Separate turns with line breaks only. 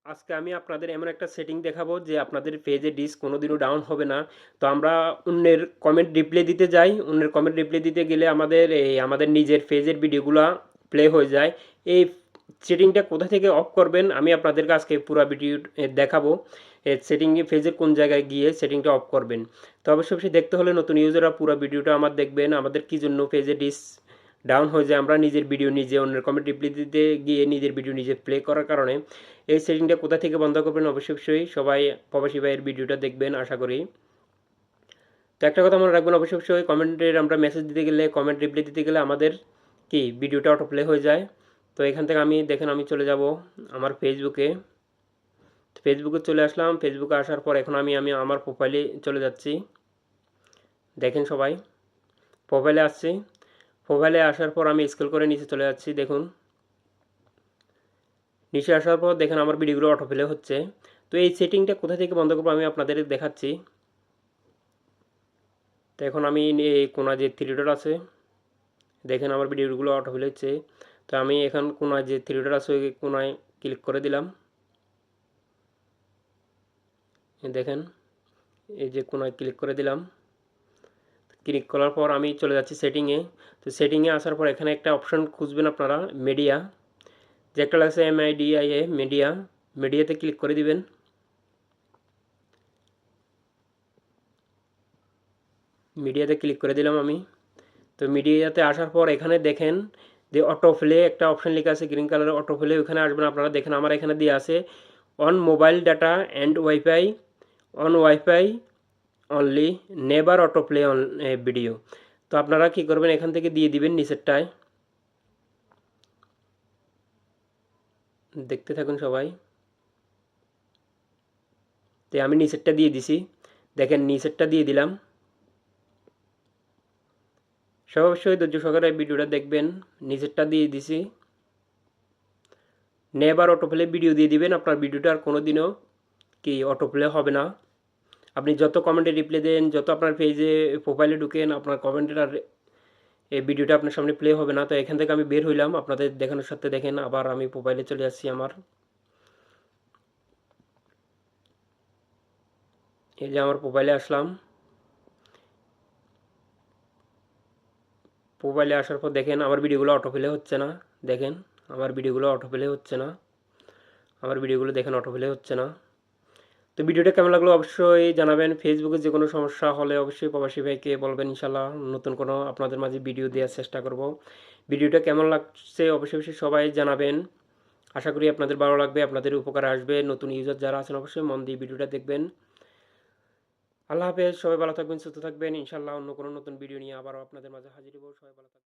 আজকে আমি আপনাদের এমন একটা সেটিং দেখাবো যে আপনাদের পেজে ডিস কোনোদিনও ডাউন হবে না। তো আমরা অন্যের কমেন্ট রিপ্লাই দিতে যাই, অন্যের কমেন্ট রিপ্লাই দিতে গেলে আমাদের নিজের পেজের ভিডিওগুলো প্লে হয়ে যায়। এই সেটিংটা কোথা থেকে অফ করবেন আমি আপনাদেরকে আজকে পুরো ভিডিও দেখাবো। সেটিংয়ে পেজের কোন জায়গায় গিয়ে সেটিংটা অফ করবেন। তো অবশ্যই দেখতে হলে নতুন ইউজাররা পুরো ভিডিওটা আমার দেখবেন। আমাদের কি জন্য পেজে ডিস ডাউন হয়ে যায়, আমরা নিজের ভিডিও নিজে অন্যের কমেন্ট রিপ্লাই দিতে গিয়ে নিজের ভিডিও নিজে প্লে করার কারণে। এই সেটিংটা কোথা থেকে বন্ধ করবেন অবশ্যই সবাই প্রবাসী ভাইয়ের ভিডিওটা দেখবেন আশা করি। তো একটা কথা মনে রাখবেন, অবশ্যই কমেন্টের আমরা মেসেজ দিতে গেলে, কমেন্ট রিপ্লাই দিতে গেলে আমাদের কি ভিডিওটা অটো প্লে হয়ে যায়। তো এখান থেকে আমি চলে যাব আমার ফেসবুকে। ফেসবুকে চলে আসলাম। ফেসবুকে আসার পর এখন আমি আমার প্রোফাইলে চলে যাচ্ছি। দেখেন সবাই, প্রোফাইলে আসছি। প্রোফাইলে আসার পর আমি স্ক্রল করে নিচে চলে যাচ্ছি। দেখুন নিচে আসার পর দেখেন আমার ভিডিওগুলো অটো প্লে হচ্ছে। তো এই সেটিংটা কোথা থেকে বন্ধ করবো আমি আপনাদের দেখাচ্ছি। তো এখন আমি এই কোনা যে থ্রি ডট আছে, দেখেন আমার ভিডিওগুলো অটো প্লে হচ্ছে। তো আমি এখন কোনায় যে থ্রি ডট আছে ওই কোনায় ক্লিক করে দিলাম। দেখেন এই যে কোনায় ক্লিক করে দিলাম। ক্লিক করার পর আমি চলে যাচ্ছি সেটিংয়ে। তো সেটিংয়ে আসার পর এখানে একটা অপশন খুঁজবেন আপনারা, মিডিয়া, যে একটা লাগছে MIDIA, মিডিয়া। মিডিয়াতে ক্লিক করে দিবেন। মিডিয়াতে ক্লিক করে দিলাম আমি। তো মিডিয়াতে আসার পর এখানে দেখেন যে অটো প্লে একটা অপশন লেখা আছে গ্রিন কালারের, অটো প্লে ওখানে আসবেন আপনারা। দেখেন আমার এখানে দিয়ে আছে on mobile data and wifi, on wifi only, never auto play on video. তো আপনারা কি করবেন, এখান থেকে দিয়ে দিবেন নিচেরটায়। দেখতে থাকুন সবাই। তো আমি নিচেরটা দিয়ে দিছি। দেখেন নিচেরটা দিয়ে দিলাম। সব অবশ্যই ধৈর্য সহকারে ভিডিওটা দেখবেন। নিচেরটা দিয়ে দিছি। নেভার অটো প্লে ভিডিও দিয়ে দিবেন। আপনার ভিডিওটা আর কোনো দিনও কি অটো প্লে হবে না। আপনি যত কমেন্টে রিপ্লাই দেন, যত আপনার পেজে প্রোফাইলে ঢুকেন, আপনার কমেন্টের আর এই ভিডিওটা আপনার সামনে প্লে হবে না। তো এখান থেকে আমি বের হইলাম আপনাদের দেখানোর সাথে। দেখেন আবার আমি প্রোফাইলে চলে আসছি আমার। এই যে আমার প্রোফাইলে আসলাম। প্রোফাইলে আসার পর দেখেন আমার ভিডিওগুলো অটো প্লে হচ্ছে না। দেখেন আমার ভিডিওগুলো অটো প্লে হচ্ছে না। আমার ভিডিওগুলো দেখেন অটো প্লে হচ্ছে না। তো ভিডিওটা কেমন লাগলো অবশ্যই জানাবেন। ফেসবুকে যে কোনো সমস্যা হলে অবশ্যই প্রবাসী ভাইকে বলবেন, ইনশাল্লাহ নতুন কোনো আপনাদের মাঝে ভিডিও দেওয়ার চেষ্টা করব। ভিডিওটা কেমন লাগছে অবশ্যই সবাই জানাবেন। আশা করি আপনাদের ভালো লাগবে, আপনাদের উপকারে আসবে। নতুন ইউজার যারা আছেন অবশ্যই মন দিয়ে ভিডিওটা দেখবেন। আল্লাহ হাফেজ, সবাই ভালো থাকবেন, সুস্থ থাকবেন। ইনশাল্লাহ অন্য কোনো নতুন ভিডিও নিয়ে আবারও আপনাদের মাঝে হাজির হব। সবাই ভালো থাকবেন।